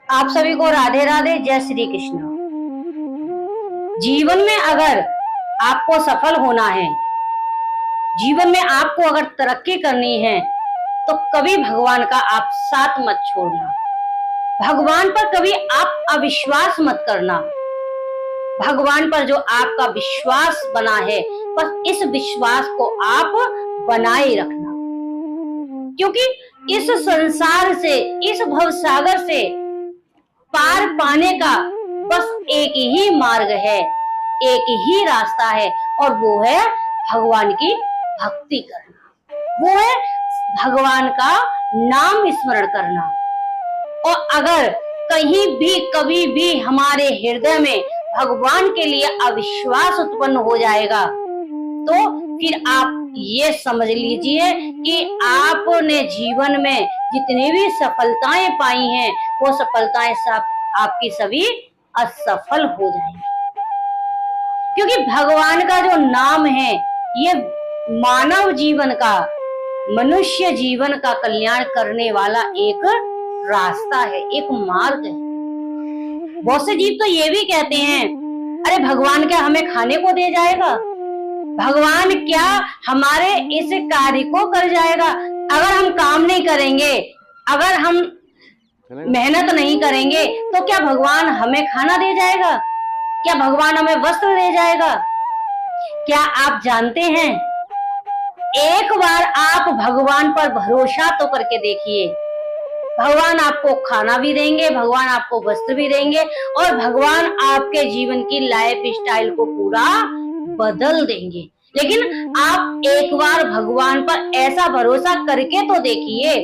आप सभी को राधे राधे, जय श्री कृष्ण। जीवन में अगर आपको सफल होना है, जीवन में आपको अगर तरक्की करनी है, तो कभी भगवान का आप साथ मत छोड़ना। भगवान पर कभी आप अविश्वास मत करना। भगवान पर जो आपका विश्वास बना है, बस इस विश्वास को आप बनाए रखना, क्योंकि इस संसार से, इस भवसागर से पार पाने का बस एक ही मार्ग है, एक ही रास्ता है, और वो है भगवान की भक्ति करना, वो है भगवान का नाम स्मरण करना। और अगर कहीं भी कभी भी हमारे हृदय में भगवान के लिए अविश्वास उत्पन्न हो जाएगा, तो फिर आप ये समझ लीजिए कि आपने जीवन में जितनी भी सफलताएं पाई हैं, वो सफलताएं सब आपकी सभी असफल हो जाएंगी। क्योंकि भगवान का जो नाम है, ये मानव जीवन का, मनुष्य जीवन का कल्याण करने वाला एक रास्ता है, एक मार्ग है। बहुत से जीव तो ये भी कहते हैं, अरे भगवान क्या हमें खाने को दे जाएगा? भगवान क्या हमारे इस कार्य को कर जाएगा? अगर हम काम नहीं करेंगे, अगर हम मेहनत नहीं करेंगे, तो क्या भगवान हमें खाना दे जाएगा? क्या भगवान हमें वस्त्र दे जाएगा? क्या आप जानते हैं, एक बार आप भगवान पर भरोसा तो करके देखिए, भगवान आपको खाना भी देंगे, भगवान आपको वस्त्र भी देंगे, और भगवान आपके जीवन की लाइफ स्टाइल को पूरा बदल देंगे। लेकिन आप एक बार भगवान पर ऐसा भरोसा करके तो देखिए।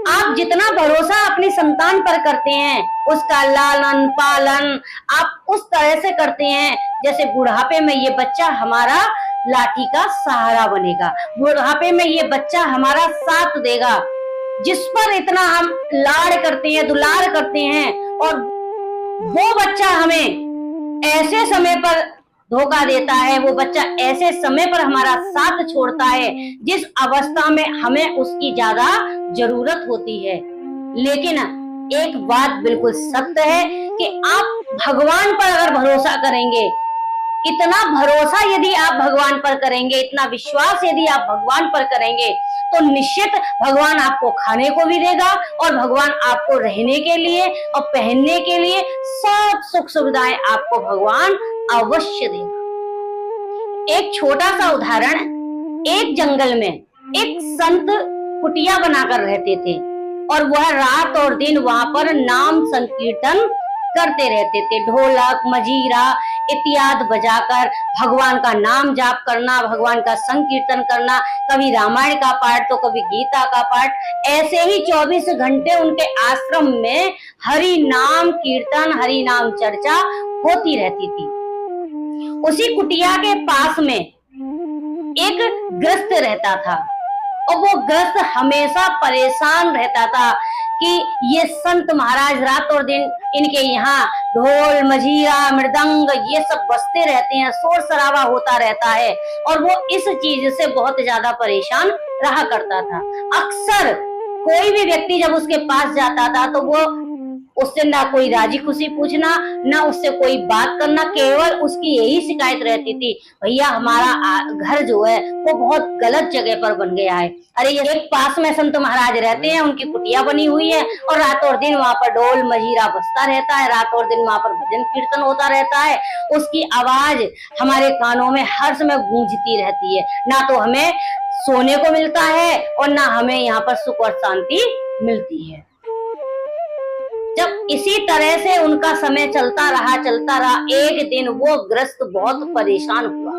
आप जितना भरोसा अपनी संतान पर करते हैं, उसका लालन पालन आप उस तरह से करते हैं जैसे बुढ़ापे में ये बच्चा हमारा लाठी का सहारा बनेगा, बुढ़ापे में ये बच्चा हमारा साथ देगा। जिस पर इतना हम लाड़ करते हैं, दुलार करते हैं, और वो बच्चा हमें ऐसे समय पर धोखा देता है, वो बच्चा ऐसे समय पर हमारा साथ छोड़ता है जिस अवस्था में हमें उसकी ज्यादा जरूरत होती है। लेकिन एक बात बिल्कुल सत्य है कि आप भगवान पर अगर भरोसा करेंगे, इतना भरोसा यदि आप भगवान पर करेंगे, इतना विश्वास यदि आप भगवान पर करेंगे, तो निश्चित भगवान आपको खाने को भी देगा, और भगवान आपको रहने के लिए और पहनने के लिए सब सुख सुविधाएं आपको भगवान अवश्य देगा। एक छोटा सा उदाहरण, एक जंगल में एक संत कुटिया बनाकर रहते थे, और वह रात और दिन वहां पर नाम संकीर्तन करते रहते थे। ढोलक मजीरा इत्यादि बजाकर भगवान का नाम जाप करना, भगवान का संकीर्तन करना, कभी रामायण का पाठ तो कभी गीता का पाठ, ऐसे ही 24 घंटे उनके आश्रम में हरि नाम कीर्तन, हरि नाम चर्चा होती रहती थी। उसी कुटिया के पास में एक गृहस्थ रहता था, और वो गृहस्थ हमेशा परेशान रहता था कि ये संत महाराज रात और दिन इनके यहाँ ढोल मजीरा मृदंग ये सब बजते रहते हैं, शोर शराबा होता रहता है, और वो इस चीज से बहुत ज्यादा परेशान रहा करता था। अक्सर कोई भी व्यक्ति जब उसके पास जाता था, तो वो उससे ना कोई राजी खुशी पूछना, ना उससे कोई बात करना, केवल उसकी यही शिकायत रहती थी, भैया हमारा घर जो है वो बहुत गलत जगह पर बन गया है। अरे ये एक पास में संत महाराज रहते हैं, उनकी कुटिया बनी हुई है, और रात और दिन वहां पर ढोल मजीरा बजता रहता है, रात और दिन वहां पर भजन कीर्तन होता रहता है, उसकी आवाज हमारे कानों में हर समय गूंजती रहती है। ना तो हमें सोने को मिलता है, और ना हमें यहाँ पर सुख और शांति मिलती है। जब इसी तरह से उनका समय चलता रहा, एक दिन वो ग्रस्त बहुत परेशान हुआ,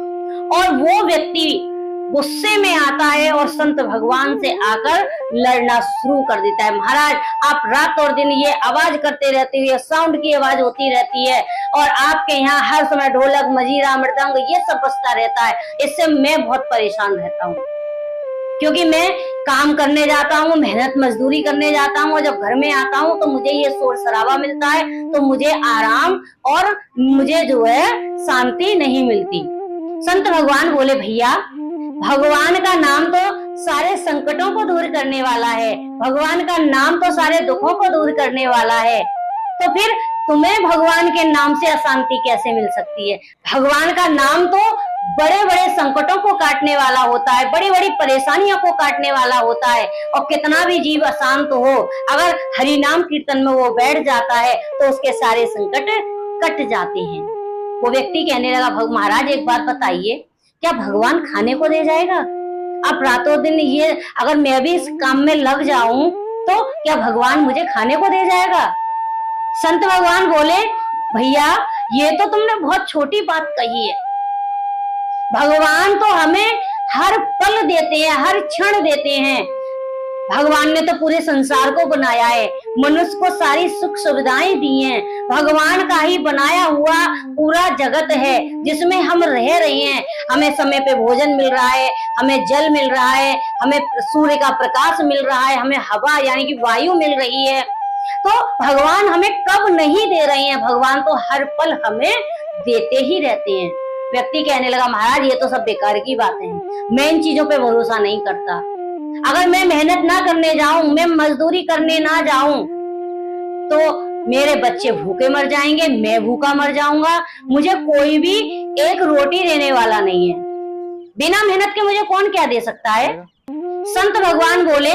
और वो व्यक्ति गुस्से में आता है और संत भगवान से आकर लड़ना शुरू कर देता है। महाराज आप रात और दिन ये आवाज करते रहती है, साउंड की आवाज होती रहती है, और आपके यहाँ हर समय ढोलक मजीरा मृदंग ये सब बजता रहता है, इससे मैं बहुत परेशान रहता हूँ। क्योंकि मैं काम करने जाता हूँ, मेहनत मजदूरी करने जाता हूँ, जब घर में आता हूँ तो मुझे ये शोर शराबा मिलता है, तो मुझे आराम और मुझे जो है शांति नहीं मिलती। संत भगवान बोले, भैया भगवान का नाम तो सारे संकटों को दूर करने वाला है, भगवान का नाम तो सारे दुखों को दूर करने वाला है, तो फिर तुम्हें भगवान के नाम से अशांति कैसे मिल सकती है? भगवान का नाम तो बड़े बड़े संकटों को काटने वाला होता है, बड़ी बड़ी परेशानियों को काटने वाला होता है। और कितना भी जीव अशांत हो, अगर हरि नाम कीर्तन में वो बैठ जाता है तो उसके सारे संकट कट जाते हैं। वो व्यक्ति कहने लगा, महाराज एक बात बताइए, क्या भगवान खाने को दे जाएगा? अब रातों दिन ये अगर मैं भी इस काम में लग जाऊं तो क्या भगवान मुझे खाने को दे जाएगा? संत भगवान बोले, भैया ये तो तुमने बहुत छोटी बात कही है। भगवान तो हमें हर पल देते हैं, हर क्षण देते हैं। भगवान ने तो पूरे संसार को बनाया है, मनुष्य को सारी सुख सुविधाएं दी हैं। भगवान का ही बनाया हुआ पूरा जगत है जिसमें हम रह रहे हैं। हमें समय पे भोजन मिल रहा है, हमें जल मिल रहा है, हमें सूर्य का प्रकाश मिल रहा है, हमें हवा यानी कि वायु मिल रही है। तो भगवान हमें कब नहीं दे रहे हैं? भगवान तो हर पल हमें देते ही रहते हैं। व्यक्ति कहने लगा, महाराज ये तो सब बेकार की बातें हैं, मैं इन चीजों पे भरोसा नहीं करता। अगर मैं मेहनत ना करने जाऊं, मैं मजदूरी करने ना जाऊं तो मेरे बच्चे भूखे मर जाएंगे, मैं भूखा मर जाऊंगा, मुझे कोई भी एक रोटी देने वाला नहीं है। बिना मेहनत के मुझे कौन क्या दे सकता है? संत भगवान बोले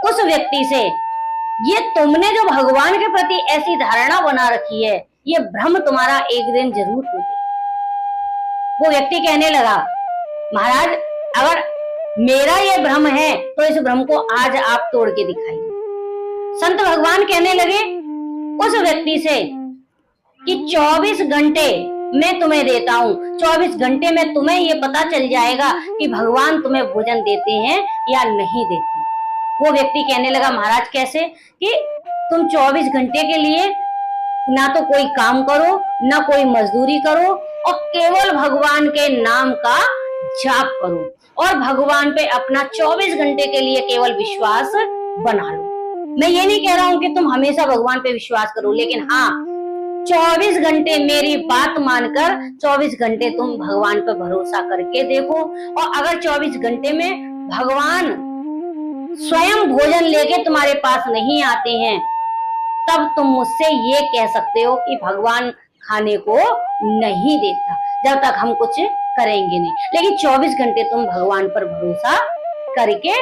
उस व्यक्ति से, ये तुमने जो भगवान के प्रति ऐसी धारणा बना रखी है, ये भ्रम तुम्हारा एक दिन जरूर टूटे। वो व्यक्ति कहने लगा, महाराज अगर मेरा ये भ्रम है तो इस भ्रम को आज आप तोड़ के दिखाइए। संत भगवान कहने लगे उस व्यक्ति से कि 24 घंटे मैं तुम्हें देता हूँ, 24 घंटे में तुम्हें ये पता चल जाएगा कि भगवान तुम्हें भोजन देते हैं या नहीं देते। वो व्यक्ति कहने लगा, महाराज कैसे? कि तुम 24 घंटे के लिए ना तो कोई काम करो, ना कोई मजदूरी करो, और केवल भगवान के नाम का जाप करो और भगवान पे अपना 24 घंटे के लिए केवल विश्वास बना लो। मैं ये नहीं कह रहा हूं कि तुम हमेशा भगवान पे विश्वास करो, लेकिन हाँ 24 घंटे मेरी बात मानकर 24 घंटे तुम भगवान पे भरोसा करके देखो। और अगर 24 घंटे में भगवान स्वयं भोजन लेके तुम्हारे पास नहीं आते हैं, तब तुम मुझसे ये कह सकते हो कि भगवान खाने को नहीं देता, जब तक हम कुछ करेंगे नहीं। लेकिन 24 घंटे तुम भगवान पर भरोसा करके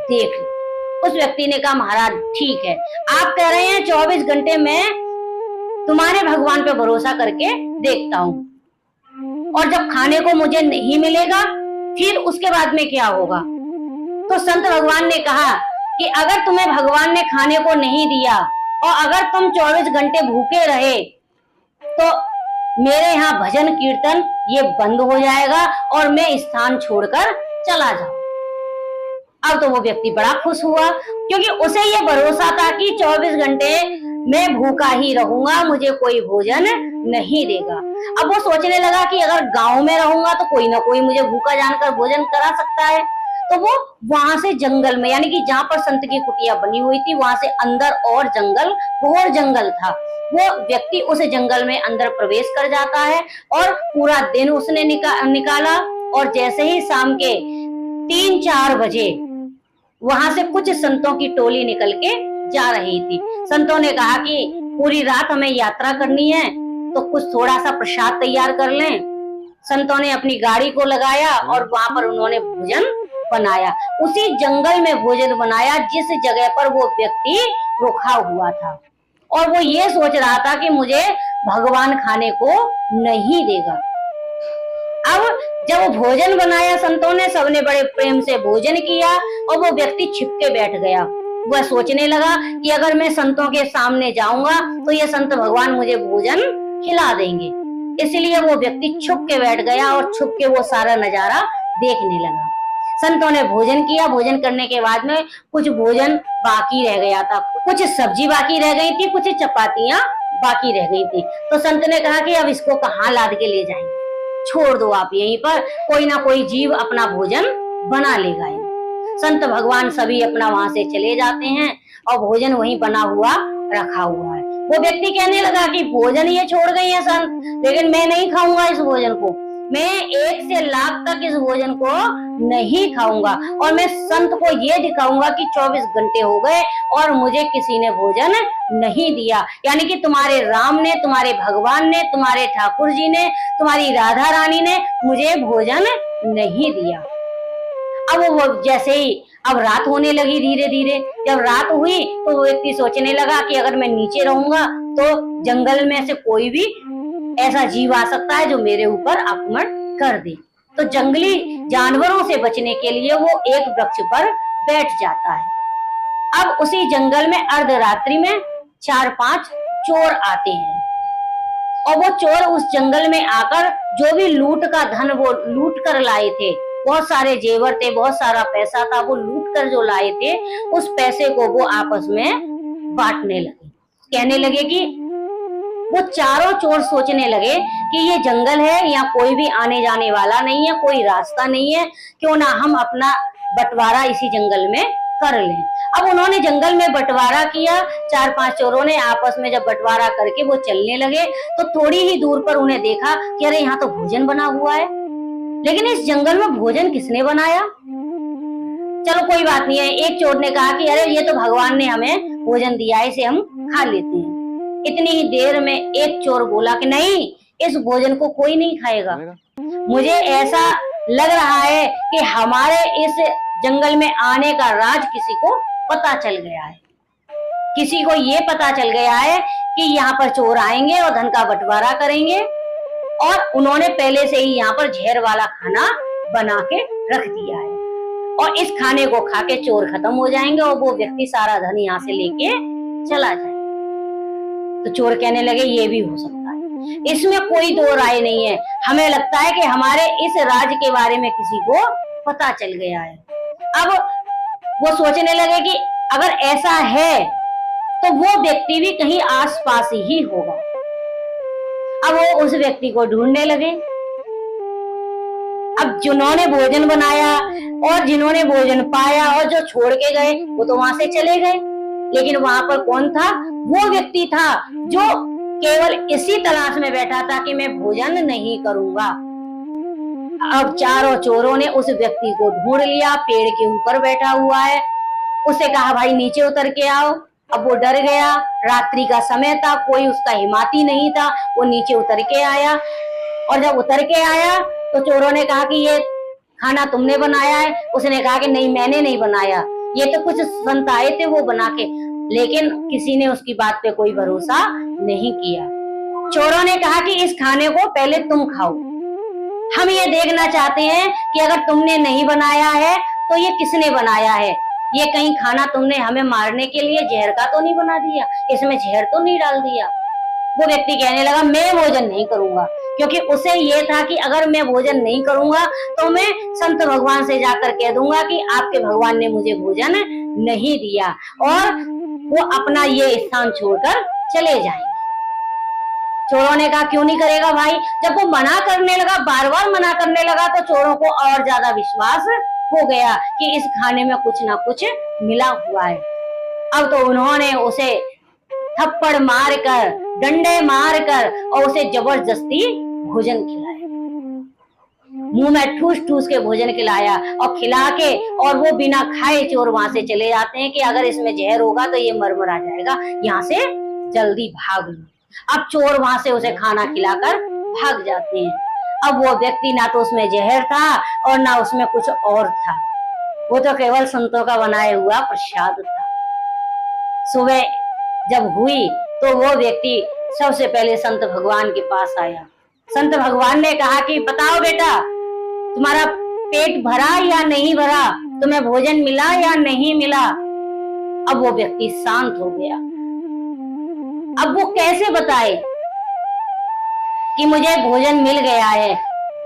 देख लो। उस व्यक्ति ने कहा, महाराज ठीक है, आप कह रहे हैं 24 घंटे में तुम्हारे भगवान पे भरोसा करके देखता हूँ, और जब खाने को मुझे नहीं मिलेगा फिर उसके बाद में क्या होगा? तो संत भगवान ने कहा कि अगर तुम्हें भगवान ने खाने को नहीं दिया और अगर तुम 24 घंटे भूखे रहे तो मेरे यहाँ भजन कीर्तन ये बंद हो जाएगा और मैं स्थान छोड़कर चला जाऊं। अब तो वो व्यक्ति बड़ा खुश हुआ, क्योंकि उसे ये भरोसा था कि 24 घंटे मैं भूखा ही रहूंगा, मुझे कोई भोजन नहीं देगा। अब वो सोचने लगा कि अगर गांव में रहूंगा तो कोई ना कोई मुझे भूखा जानकर भोजन करा सकता है। तो वो वहां से जंगल में, यानी कि जहाँ पर संत की कुटिया बनी हुई थी, वहां से अंदर और जंगल, घोर जंगल था, वो व्यक्ति उस जंगल में अंदर प्रवेश कर जाता है और पूरा दिन उसने निकाला। और जैसे ही शाम के 3-4 बजे वहां से कुछ संतों की टोली निकल के जा रही थी। संतों ने कहा कि पूरी रात हमें यात्रा करनी है तो कुछ थोड़ा सा प्रसाद तैयार कर लें। संतों ने अपनी गाड़ी को लगाया और वहां पर उन्होंने भोजन बनाया, उसी जंगल में भोजन बनाया जिस जगह पर वो व्यक्ति रुका हुआ था। और वो ये सोच रहा था कि मुझे भगवान खाने को नहीं देगा। अब जब वो भोजन बनाया संतों ने, सबने बड़े प्रेम से भोजन किया और वो व्यक्ति छिपके बैठ गया। वह सोचने लगा कि अगर मैं संतों के सामने जाऊंगा तो ये संत भगवान मुझे भोजन खिला देंगे। इसलिए वो व्यक्ति छुप के बैठ गया और छुप के वो सारा नजारा देखने लगा। संतों ने भोजन किया, भोजन करने के बाद में कुछ भोजन बाकी रह गया था, कुछ सब्जी बाकी रह गई थी, कुछ चपातियां बाकी रह गई थी। तो संत ने कहा कि अब इसको कहाँ लाद के ले जाएंगे, छोड़ दो आप यहीं पर, कोई ना कोई जीव अपना भोजन बना लेगा। संत भगवान सभी अपना वहां से चले जाते हैं और भोजन वहीं बना हुआ रखा हुआ है। वो व्यक्ति कहने लगा कि भोजन ये छोड़ गई है संत, लेकिन मैं नहीं खाऊंगा इस भोजन को, मैं 1 से लाख तक इस भोजन को नहीं खाऊंगा और मैं संत को ये दिखाऊंगा कि 24 घंटे हो गए और मुझे किसी ने भोजन नहीं दिया। यानी कि तुम्हारे राम ने, तुम्हारे भगवान ने, तुम्हारे ठाकुर जी ने, तुम्हारी राधा रानी ने मुझे भोजन नहीं दिया। अब वो जैसे ही अब रात होने लगी, धीरे धीरे जब रात हुई तो वो व्यक्ति सोचने लगा कि अगर मैं नीचे रहूंगा तो जंगल में से कोई भी ऐसा जीव आ सकता है जो मेरे ऊपर आक्रमण कर दे। तो जंगली जानवरों से बचने के लिए वो एक वृक्ष पर बैठ जाता है। अब उसी जंगल में अर्धरात्रि में 4-5 चोर आते हैं और वो चोर उस जंगल में आकर जो भी लूट का धन वो लूट कर लाए थे, बहुत सारे जेवर थे, बहुत सारा पैसा था, वो लूट कर जो लाए थे उस पैसे को वो आपस में बांटने लगे। कहने लगे कि वो चारों चोर सोचने लगे कि ये जंगल है, यहाँ कोई भी आने जाने वाला नहीं है, कोई रास्ता नहीं है, क्यों ना हम अपना बंटवारा इसी जंगल में कर लें। अब उन्होंने जंगल में बंटवारा किया। 4-5 चोरों ने आपस में जब बंटवारा करके वो चलने लगे तो थोड़ी ही दूर पर उन्हें देखा कि अरे यहाँ तो भोजन बना हुआ है, लेकिन इस जंगल में भोजन किसने बनाया? चलो कोई बात नहीं है। एक चोर ने कहा कि अरे ये तो भगवान ने हमें भोजन दिया है, इसे हम खा लेते हैं। इतनी ही देर में एक चोर बोला कि नहीं, इस भोजन को कोई नहीं खाएगा। मुझे ऐसा लग रहा है कि हमारे इस जंगल में आने का राज किसी को पता चल गया है। किसी को ये पता चल गया है कि यहाँ पर चोर आएंगे और धन का बंटवारा करेंगे, और उन्होंने पहले से ही यहाँ पर जहर वाला खाना बना के रख दिया है और इस खाने को खा के चोर खत्म हो जाएंगे और वो व्यक्ति सारा धन यहाँ से लेके चला जाए। तो चोर कहने लगे ये भी हो सकता है, इसमें कोई दो राय नहीं है। हमें लगता है कि हमारे इस राज के बारे में किसी को पता चल गया है। अब वो सोचने लगे कि अगर ऐसा है तो वो व्यक्ति भी कहीं आसपास ही होगा। अब वो उस व्यक्ति को ढूंढने लगे। अब जिन्होंने भोजन बनाया और जिन्होंने भोजन पाया और जो छोड़ के गए वो तो वहां से चले गए, लेकिन वहां पर कौन था? वो व्यक्ति था जो केवल इसी तलाश में बैठा था कि मैं भोजन नहीं करूंगा। अब चारों चोरों ने उस व्यक्ति को ढूंढ लिया, पेड़ के ऊपर बैठा हुआ है। उसे कहा भाई नीचे उतर के आओ। अब वो डर गया, रात्रि का समय था, कोई उसका हिमाती नहीं था। वो नीचे उतर के आया और जब उतर के आया तो चोरों ने कहा कि ये खाना तुमने बनाया है? उसने कहा कि नहीं, मैंने नहीं बनाया, ये तो कुछ संत आए थे वो बना के। लेकिन किसी ने उसकी बात पे कोई भरोसा नहीं किया। चोरों ने कहा कि इस खाने को पहले तुम खाओ, हम ये देखना चाहते हैं कि अगर तुमने नहीं बनाया है तो ये किसने बनाया है। ये कहीं खाना तुमने हमें मारने के लिए जहर का तो नहीं बना दिया, इसमें जहर तो नहीं डाल दिया? वो व्यक्ति कहने लगा मैं भोजन नहीं करूंगा, क्योंकि उसे ये था कि अगर मैं भोजन नहीं करूंगा तो मैं संत भगवान से जाकर कह दूंगा कि आपके भगवान ने मुझे भोजन नहीं दिया, और वो अपना ये स्थान छोड़कर चले जाएंगे। चोरों ने कहा क्यों नहीं करेगा भाई? जब वो मना करने लगा, बार बार मना करने लगा, तो चोरों को और ज्यादा विश्वास हो गया कि इस खाने में कुछ ना कुछ मिला हुआ है। अब तो उन्होंने उसे थप्पड़ मारकर, डंडे मारकर और उसे जबरदस्ती भोजन खिलाया, मुंह में ठूस ठूस के भोजन खिलाया और खिला के, और वो बिना खाए चोर वहां से चले जाते हैं कि अगर इसमें जहर होगा तो ये मरमरा जाएगा, यहाँ से जल्दी भाग लो। अब चोर वहां से उसे खाना खिलाकर भाग जाते हैं। अब वो व्यक्ति ना तो उसमें जहर था और ना उसमें कुछ और था, वो तो केवल संतों का बनाया हुआ प्रसाद था। सुबह जब हुई तो वो व्यक्ति सबसे पहले संत भगवान के पास आया। संत भगवान ने कहा कि बताओ बेटा, तुम्हारा पेट भरा या नहीं भरा, तुम्हें भोजन मिला या नहीं मिला? अब वो व्यक्ति शांत हो गया। अब वो कैसे बताए कि मुझे भोजन मिल गया है?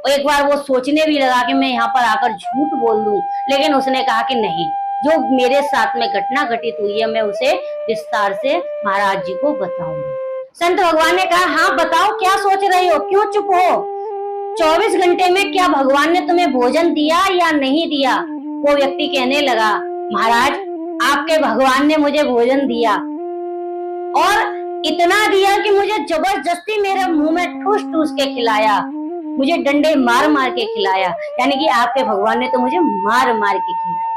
और एक बार वो सोचने भी लगा कि मैं यहाँ पर आकर झूठ बोल दूं, लेकिन उसने कहा कि नहीं, जो मेरे साथ में घटना घटित हुई है मैं उसे विस्तार से महाराज जी को बताऊंगा। संत भगवान ने कहा हाँ बताओ, क्या सोच रही हो, क्यों चुप हो? 24 घंटे में क्या भगवान ने तुम्हें भोजन दिया या नहीं दिया? वो व्यक्ति कहने लगा महाराज, आपके भगवान ने मुझे भोजन दिया, और इतना दिया कि मुझे जबरदस्ती मेरे मुंह में ठूस ठूस के खिलाया। मुझे डंडे मार मार के खिलाया, यानी कि आपके भगवान ने तो मुझे मार मार के खिलाया।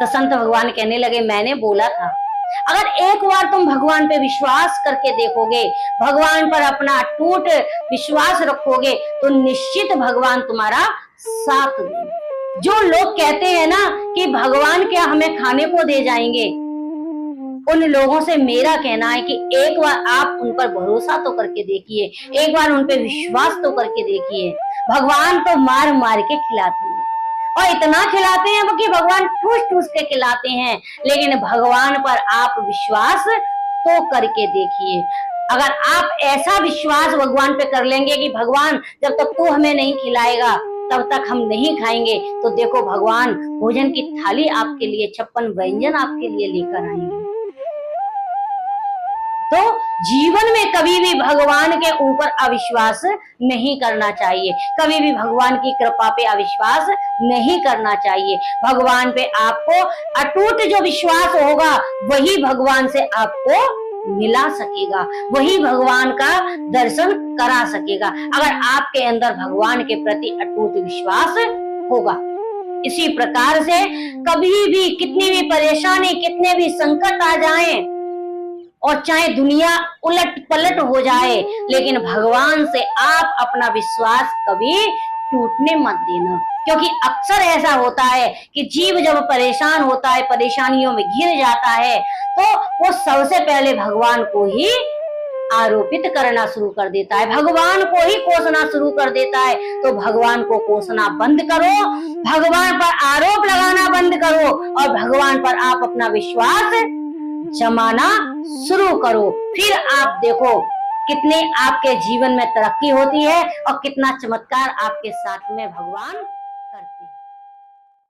तो संत भगवान कहने लगे, मैंने बोला था अगर एक बार तुम भगवान पे विश्वास करके देखोगे, भगवान पर अपना अटूट विश्वास रखोगे, तो निश्चित भगवान तुम्हारा साथ देंगे। जो लोग कहते हैं ना कि भगवान क्या हमें खाने को दे जाएंगे, उन लोगों से मेरा कहना है कि एक बार आप उन पर भरोसा तो करके देखिए, एक बार उन पर विश्वास तो करके देखिए। भगवान तो मार मार के खिलाते हैं, और इतना खिलाते हैं कि भगवान ठूस ठूस के खिलाते हैं, लेकिन भगवान पर आप विश्वास तो करके देखिए। अगर आप ऐसा विश्वास भगवान पे कर लेंगे कि भगवान जब तक तू हमें नहीं खिलाएगा तब तक हम नहीं खाएंगे, तो देखो भगवान भोजन की थाली आपके लिए, 56 व्यंजन आपके लिए लेकर आएंगे। तो जीवन में कभी भी भगवान के ऊपर अविश्वास नहीं करना चाहिए, कभी भी भगवान की कृपा पे अविश्वास नहीं करना चाहिए। भगवान पे आपको अटूट जो विश्वास होगा वही भगवान से आपको मिला सकेगा, वही भगवान का दर्शन करा सकेगा, अगर आपके अंदर भगवान के प्रति अटूट विश्वास होगा। इसी प्रकार से कभी भी कितनी भी परेशानी, कितने भी संकट आ जाएं, और चाहे दुनिया उलट पलट हो जाए, लेकिन भगवान से आप अपना विश्वास कभी टूटने मत देना। क्योंकि अक्सर ऐसा होता है कि जीव जब परेशान होता है, परेशानियों में घिर जाता है, तो वो सबसे पहले भगवान को ही आरोपित करना शुरू कर देता है, भगवान को ही कोसना शुरू कर देता है। तो भगवान को कोसना बंद करो, भगवान पर आरोप लगाना बंद करो, और भगवान पर आप अपना विश्वास जमाना शुरू करो। फिर आप देखो कितने आपके जीवन में तरक्की होती है और कितना चमत्कार आपके साथ में भगवान